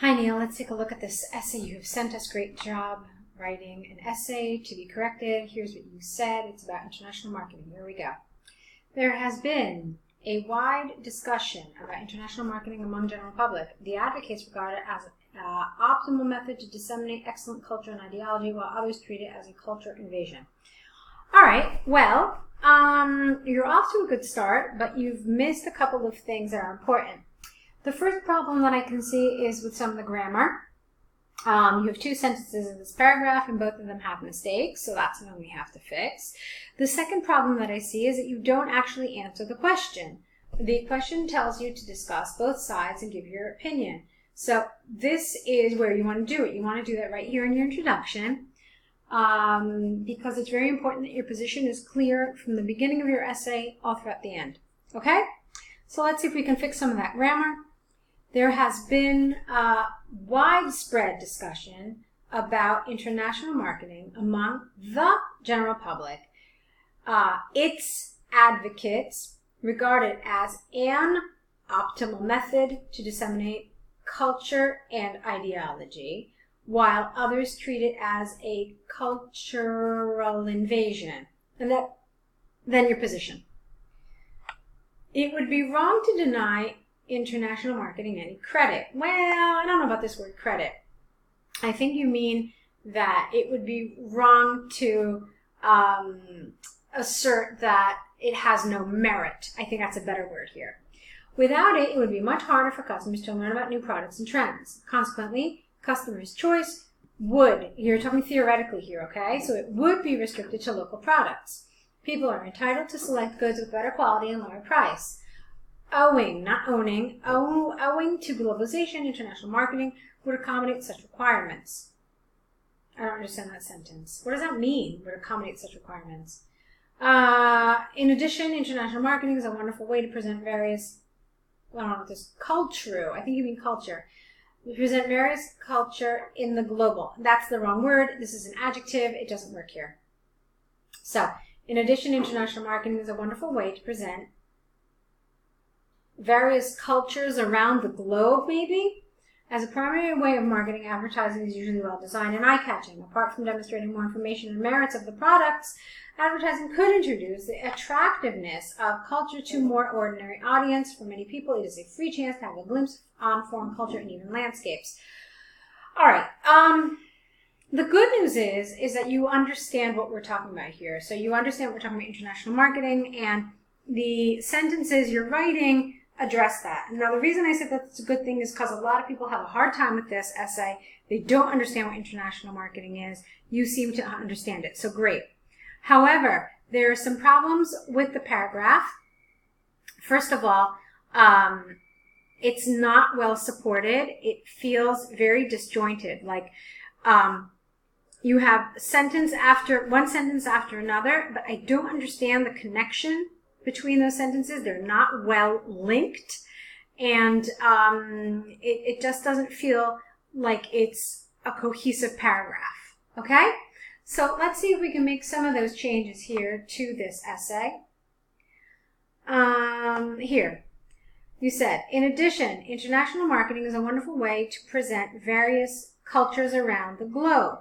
Hi Neil, let's take a look at this essay you've sent us. Great job writing an essay to be corrected. Here's what you said. It's about international marketing. Here we go. There has been a wide discussion about international marketing among general public. The advocates regard it as an optimal method to disseminate excellent culture and ideology, while others treat it as a culture invasion. All right, well, you're off to a good start, but you've missed a couple of things that are important. The first problem that I can see is with some of the grammar. You have two sentences in this paragraph, and both of them have mistakes, so that's something we have to fix. The second problem that I see is that you don't actually answer the question. The question tells you to discuss both sides and give your opinion. So this is where you want to do it. You want to do that right here in your introduction, because it's very important that your position is clear from the beginning of your essay all throughout the end. Okay? So let's see if we can fix some of that grammar. There has been widespread discussion about international marketing among the general public. Its advocates regard it as an optimal method to disseminate culture and ideology, while others treat it as a cultural invasion. And then your position. It would be wrong to deny international marketing any credit. Well, I don't know about this word credit. I think you mean that it would be wrong to assert that it has no merit. I think that's a better word here. Without it, it would be much harder for customers to learn about new products and trends. Consequently, customers' choice would, you're talking theoretically here, okay? So it would be restricted to local products. People are entitled to select goods with better quality and lower price. Owing to globalization, international marketing would accommodate such requirements. I don't understand that sentence. What does that mean, would accommodate such requirements? In addition, international marketing is a wonderful way to present various, I don't know what this, culture, I think you mean culture. We present various culture in the global. That's the wrong word. This is an adjective. It doesn't work here. So, in addition, international marketing is a wonderful way to present various cultures around the globe, maybe. As a primary way of marketing, advertising is usually well designed and eye-catching. Apart from demonstrating more information and merits of the products, advertising could introduce the attractiveness of culture to a more ordinary audience. For many people, it is a free chance to have a glimpse on foreign culture and even landscapes. All right. The good news is that you understand what we're talking about here. So you understand what we're talking about international marketing, and the sentences you're writing address that. Now, the reason I said that's a good thing is because a lot of people have a hard time with this essay. They don't understand what international marketing is. You seem to understand it, so great. However, there are some problems with the paragraph. First of all, it's not well supported. It feels very disjointed, like you have one sentence after another, but I don't understand the connection between those sentences. They're not well linked, and it just doesn't feel like it's a cohesive paragraph. Okay? So let's see if we can make some of those changes here to this essay. Here, you said, in addition, international marketing is a wonderful way to present various cultures around the globe.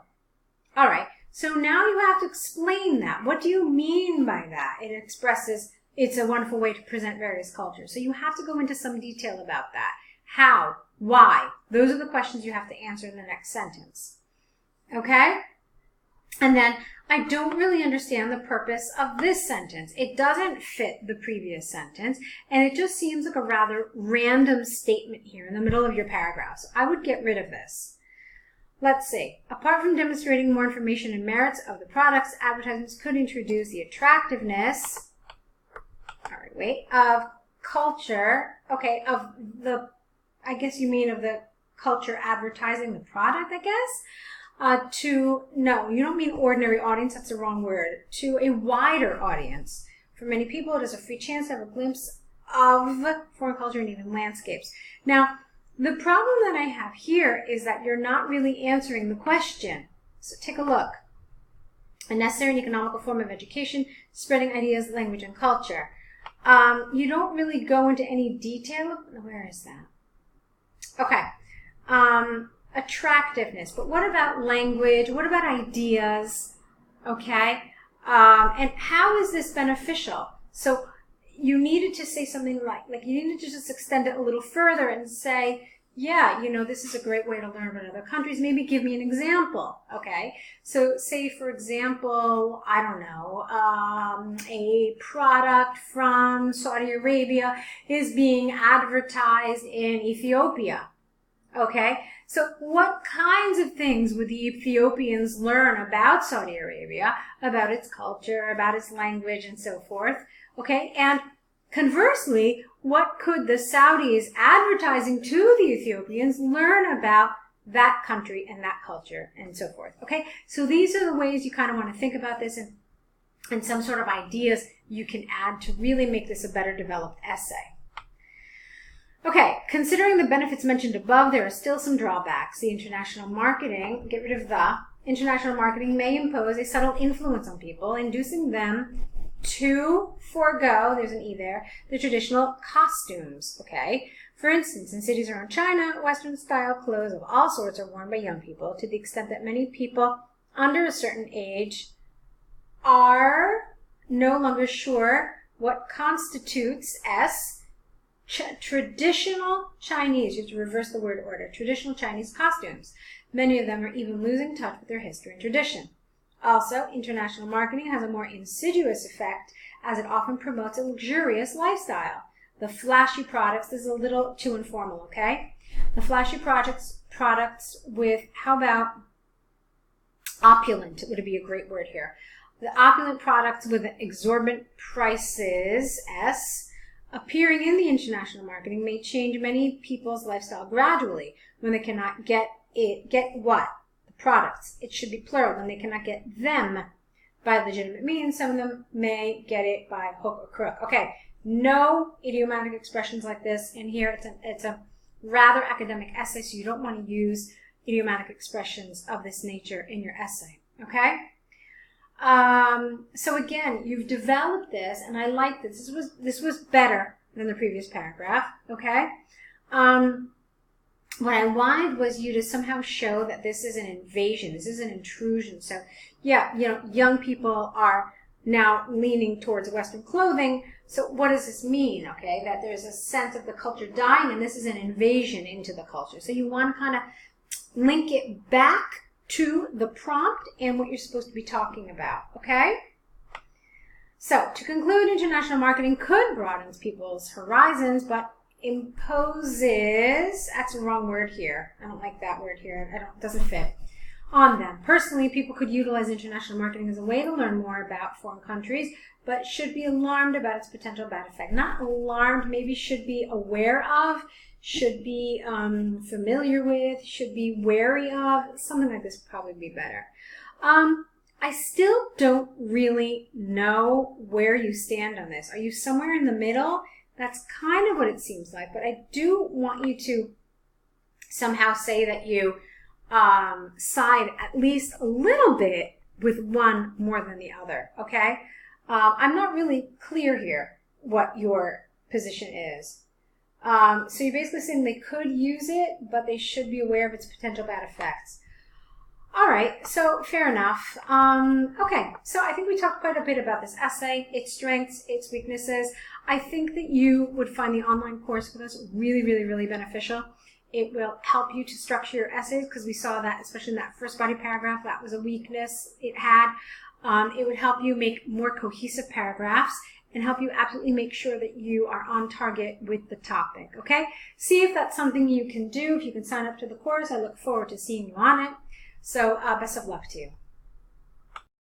All right, so now you have to explain that. What do you mean by that? It expresses it's a wonderful way to present various cultures. So you have to go into some detail about that. How? Why? Those are the questions you have to answer in the next sentence. Okay? And then, I don't really understand the purpose of this sentence. It doesn't fit the previous sentence, and it just seems like a rather random statement here in the middle of your paragraph. So I would get rid of this. Let's see. Apart from demonstrating more information and merits of the products, advertisements could introduce the attractiveness of culture, okay, of the, I guess you mean of the culture advertising the product, I guess, no, you don't mean ordinary audience, that's the wrong word, to a wider audience. For many people, it is a free chance to have a glimpse of foreign culture and even landscapes. Now, the problem that I have here is that you're not really answering the question. So take a look. A necessary and economical form of education, spreading ideas, language, and culture. You don't really go into any detail. Where is that? Okay. attractiveness. But what about language? What about ideas? Okay? And how is this beneficial? So you needed to say something like you needed to just extend it a little further and say, yeah, this is a great way to learn about other countries. Maybe give me an example, okay? So say, for example, I don't know, a product from Saudi Arabia is being advertised in Ethiopia, okay? So what kinds of things would the Ethiopians learn about Saudi Arabia, about its culture, about its language, and so forth, okay? And conversely, what could the Saudis advertising to the Ethiopians learn about that country and that culture and so forth, okay? So these are the ways you kind of want to think about this and some sort of ideas you can add to really make this a better developed essay. Okay, considering the benefits mentioned above, there are still some drawbacks. The international marketing, get rid of the, international marketing may impose a subtle influence on people, inducing them to forego, there's an E there, the traditional costumes, okay? For instance, in cities around China, Western-style clothes of all sorts are worn by young people to the extent that many people under a certain age are no longer sure what constitutes traditional Chinese, you have to reverse the word order, traditional Chinese costumes. Many of them are even losing touch with their history and tradition. Also, international marketing has a more insidious effect as it often promotes a luxurious lifestyle. The flashy products, this is a little too informal, okay? The flashy products with, how about opulent, would be a great word here. The opulent products with exorbitant prices, appearing in the international marketing may change many people's lifestyle gradually when they cannot get what? Products. It should be plural. When they cannot get them by legitimate means, some of them may get it by hook or crook. Okay, no idiomatic expressions like this in here. It's a rather academic essay, so you don't want to use idiomatic expressions of this nature in your essay. Okay? So again, you've developed this, and I like this. This was better than the previous paragraph. Okay? What I wanted was you to somehow show that this is an invasion, this is an intrusion. So, yeah, young people are now leaning towards Western clothing. So what does this mean, okay? That there's a sense of the culture dying, and this is an invasion into the culture. So you want to kind of link it back to the prompt and what you're supposed to be talking about, okay? So, to conclude, international marketing could broaden people's horizons, but imposes, that's the wrong word here. I don't like that word here. It doesn't fit on them. Personally, people could utilize international marketing as a way to learn more about foreign countries, but should be alarmed about its potential bad effect. Not alarmed, maybe should be aware of, should be familiar with, should be wary of. Something like this would probably be better. I still don't really know where you stand on this. Are you somewhere in the middle? That's kind of what it seems like, but I do want you to somehow say that you side at least a little bit with one more than the other, okay? I'm not really clear here what your position is. So you're basically saying they could use it, but they should be aware of its potential bad effects. All right, so fair enough. Okay, so I think we talked quite a bit about this essay, its strengths, its weaknesses. I think that you would find the online course with us really, really, really beneficial. It will help you to structure your essays because we saw that, especially in that first body paragraph, that was a weakness it had. It would help you make more cohesive paragraphs and help you absolutely make sure that you are on target with the topic, okay? See if that's something you can do. If you can sign up to the course, I look forward to seeing you on it. So best of luck to you.